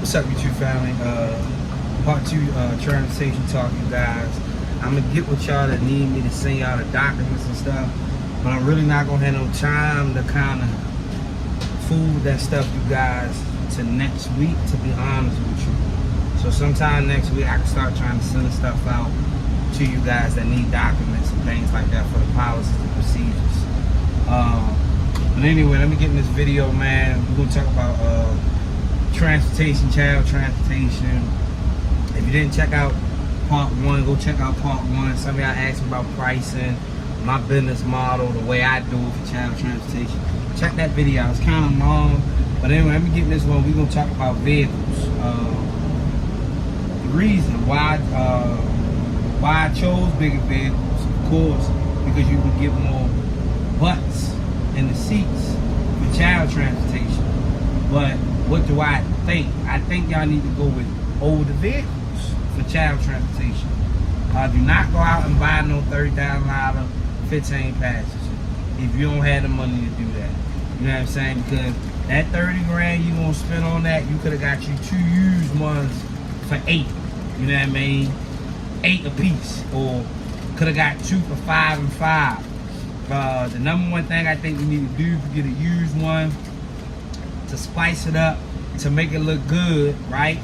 What's up, YouTube family? Part 2 transportation talk, you guys. I'm gonna get with y'all that need me to send y'all the documents and stuff, but I'm really not gonna have no time to kind of fool that stuff, you guys, to next week, to be honest with you. So sometime next week I can start trying to send the stuff out to you guys that need documents and things like that for the policies and procedures. But anyway, let me get in this video, man. We're gonna talk about transportation, child transportation. If you didn't check out part 1, go check out part 1. Some of y'all asked me about pricing, my business model, the way I do it for child transportation. Check that video out. It's kind of long, but anyway, let me get in this one. We're gonna talk about vehicles. The reason why I chose bigger vehicles, of course, because you can get more butts in the seats for child transportation. But what do I think? I think y'all need to go with older vehicles for child transportation. Do not go out and buy no $30,000 15 passenger if you don't have the money to do that. You know what I'm saying? Because that 30 grand you gonna spend on that, you could have got you 2 used ones for 8. You know what I mean? 8 a piece, or could have got 2 for 5 and 5. The number one thing I think you need to do if you get a used one, to spice it up, to make it look good, right?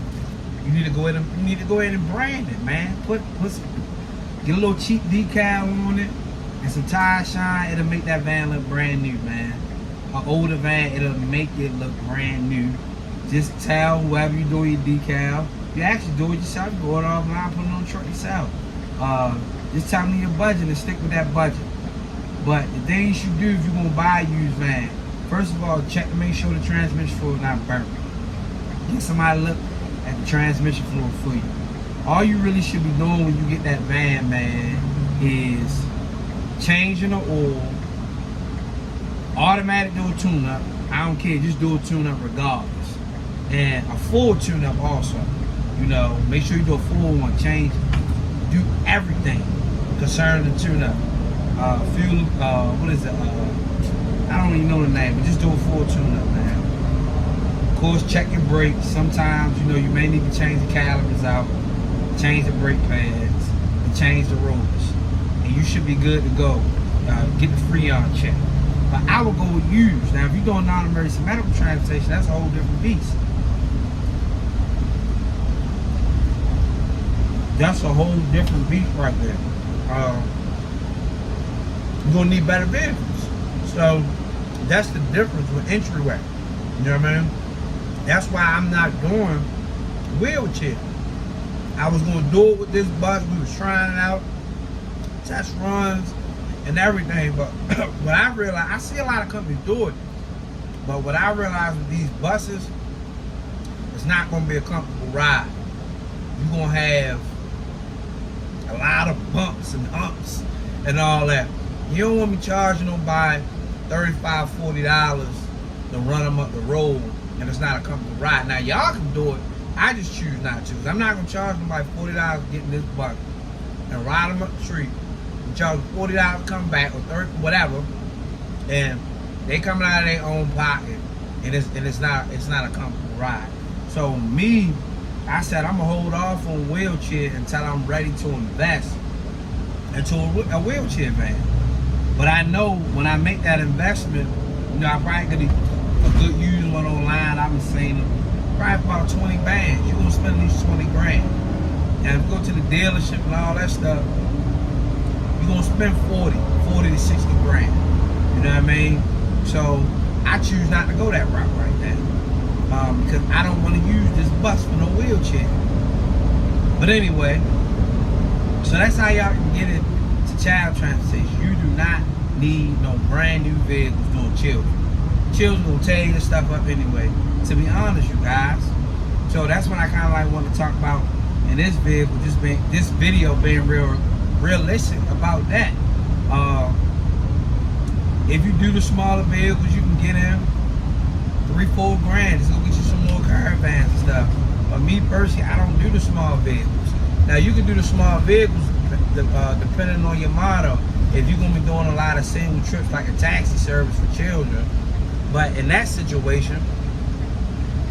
You need to go ahead and brand it, man. Get a little cheap decal on it and some tire shine. It'll make that van look brand new, man. An older van, it'll make it look brand new. Just tell whoever you do your decal. You actually do it yourself. You go it offline, put it on the truck yourself. Just tell me your budget and stick with that budget. But the thing you should do if you're gonna buy a used van, first of all, check to make sure the transmission fluid is not burnt. Get somebody to look at the transmission fluid for you. All you really should be doing when you get that van, man, is changing the oil, automatic do a tune-up. I don't care, just do a tune-up regardless. And a full tune-up also. You know, make sure you do a full one, change, do everything concerning the tune-up. Fuel, what is it? I don't even know the name, but just do a full tune-up, man. Of course, check your brakes. Sometimes, you know, you may need to change the calipers out, change the brake pads, and change the rotors. And you should be good to go. Get the Freon check. But I would go with used. Now, if you're doing non-emergency medical transportation, that's a whole different beast. That's a whole different beast right there. You're gonna need better vehicles. So that's the difference with entryway. You know what I mean? That's why I'm not doing wheelchair. I was gonna do it with this bus. We was trying it out, test runs and everything. But what I realized, I see a lot of companies do it. But what I realized with these buses, it's not gonna be a comfortable ride. You're gonna have a lot of bumps and humps and all that. You don't want me charging nobody $35, $40 to run them up the road, and it's not a comfortable ride. Now, y'all can do it. I just choose not to. Cause I'm not going to charge nobody $40 to get in this bucket and ride them up the street and charge them $40 to come back, or $30, whatever, and they coming out of their own pocket, and it's not a comfortable ride. So me, I said I'm going to hold off on wheelchair until I'm ready to invest into a wheelchair van. But I know when I make that investment, you know, I probably get a good used one online. I've been seeing them probably about 20 bands. You're gonna spend at least 20 grand. And if you go to the dealership and all that stuff, you're gonna spend 40 to 60 grand. You know what I mean? So I choose not to go that route right now. Because I don't want to use this bus for no wheelchair. But anyway, so that's how y'all can get it to child transportation. You do not need no brand new vehicles doing children. Children will tear your stuff up anyway, to be honest, you guys. So that's what I kind of like want to talk about in this vehicle, this video being realistic about that. If you do the smaller vehicles, you can get in 3-4 grand. It's gonna get you some more caravans and stuff. But me personally, I don't do the small vehicles. Now you can do the small vehicles depending on your model. If you're gonna be doing a lot of single trips like a taxi service for children, but in that situation,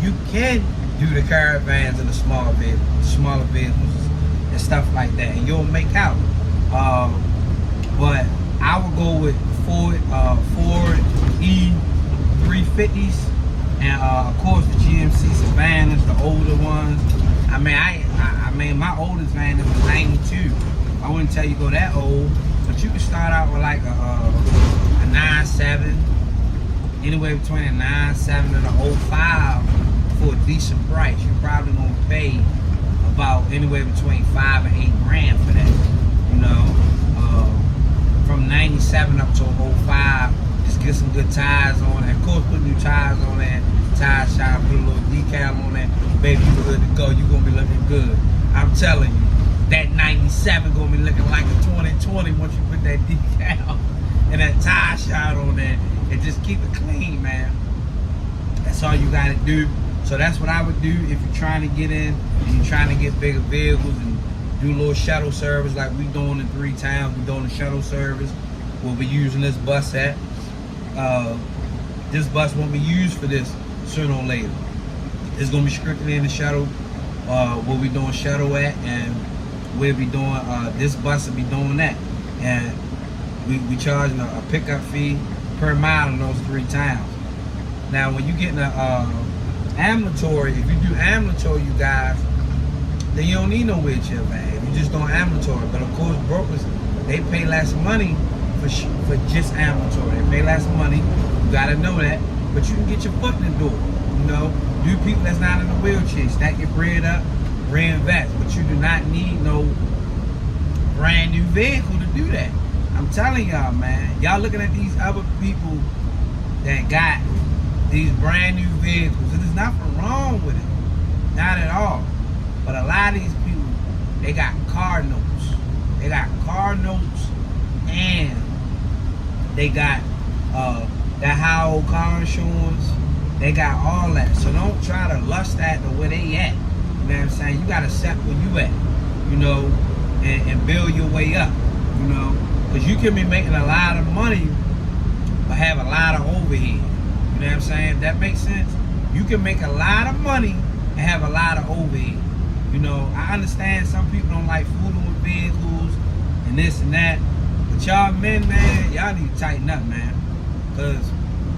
you can do the caravans and the smaller vehicles and stuff like that, and you'll make out. But I would go with Ford E350s, and of course the GMC Savannahs, the older ones. I mean, my oldest van is a 92. I wouldn't tell you go that old, but you can start out with like a 9.7, anywhere between a 9.7 and a 05 for a decent price. You're probably gonna pay about anywhere between $5 and $8 grand for that. You know, from 97 up to 05, just get some good tires on it. Of course, put new tires on that. Tire shop, put a little decal on that. Baby, you good to go. You're gonna be looking good. I'm telling you, that 97 gonna be looking like a 2020 once you put that decal and that tire shot on there, and just keep it clean, man. That's all you gotta do. So that's what I would do if you're trying to get in and you're trying to get bigger vehicles and do a little shuttle service like we doing in 3 towns. We doing a shuttle service. We'll be using this bus at. This bus won't be used for this sooner or later. It's gonna be strictly in the shuttle. We'll be doing shuttle at, and we'll be doing this bus will be doing that, and we charging a pickup fee per mile in those 3 towns. Now, when you get in a ambulatory, if you do ambulatory, you guys, then you don't need no wheelchair van. You just don't ambulatory. But of course, brokers, they pay less money for just ambulatory. They pay less money. You gotta know that. But you can get your foot in the door. You know, you people that's not in a wheelchair, stack your bread up, reinvest. But you do not need no brand new vehicle to do that. I'm telling y'all, man. Y'all looking at these other people that got these brand new vehicles, and there's nothing wrong with it, not at all. But a lot of these people, they got car notes. They got car notes, and they got that high old car insurance. They got all that. So don't try to lust at where they at. You know what I'm saying? You gotta set where you at, you know, and build your way up, you know. Because you can be making a lot of money, but have a lot of overhead. You know what I'm saying? That makes sense? You can make a lot of money and have a lot of overhead. You know, I understand some people don't like fooling with vehicles and this and that. But y'all men, man, y'all need to tighten up, man. Because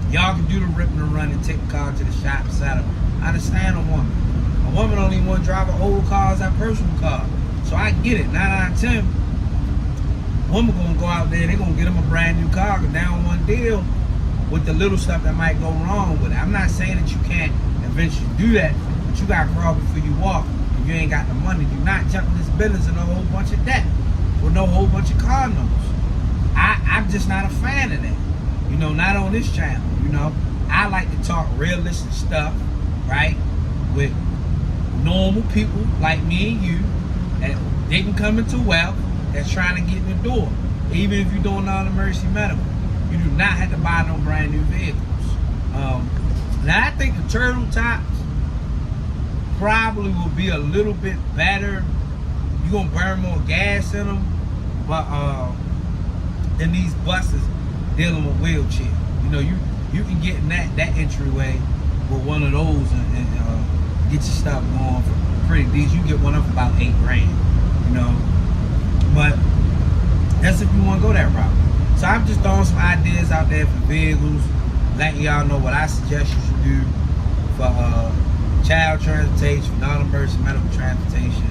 y'all can do the ripping and running, take the car to the shop, set up. I understand a woman. A woman don't even want to drive an old car as her personal car. So I get it. 9 out of 10. Woman gonna go out there, they gonna get them a brand new car, because they don't want to deal with the little stuff that might go wrong with it. I'm not saying that you can't eventually do that, but you gotta crawl before you walk. If you ain't got the money, do not jump in this business in a whole bunch of debt with no whole bunch of car notes. I'm just not a fan of that. You know, not on this channel. You know, I like to talk realistic stuff, right? With normal people like me and you that didn't come into wealth, that's trying to get in the door. Even if you're doing all the Mercy Medical, you do not have to buy no brand new vehicles. Now I think the turtle tops probably will be a little bit better. You're gonna burn more gas in them, but in these buses dealing with wheelchair, you know, you can get in that entryway with one of those and get your stuff going for pretty decent. You can get one up for about $8 grand, you know. But that's if you want to go that route. So I'm just throwing some ideas out there for vehicles, letting y'all know what I suggest you should do for child transportation, non-emergency medical transportation,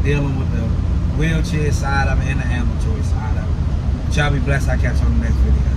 dealing with the wheelchair side of it and the ambulatory side of it. But y'all be blessed. I'll catch you on the next video.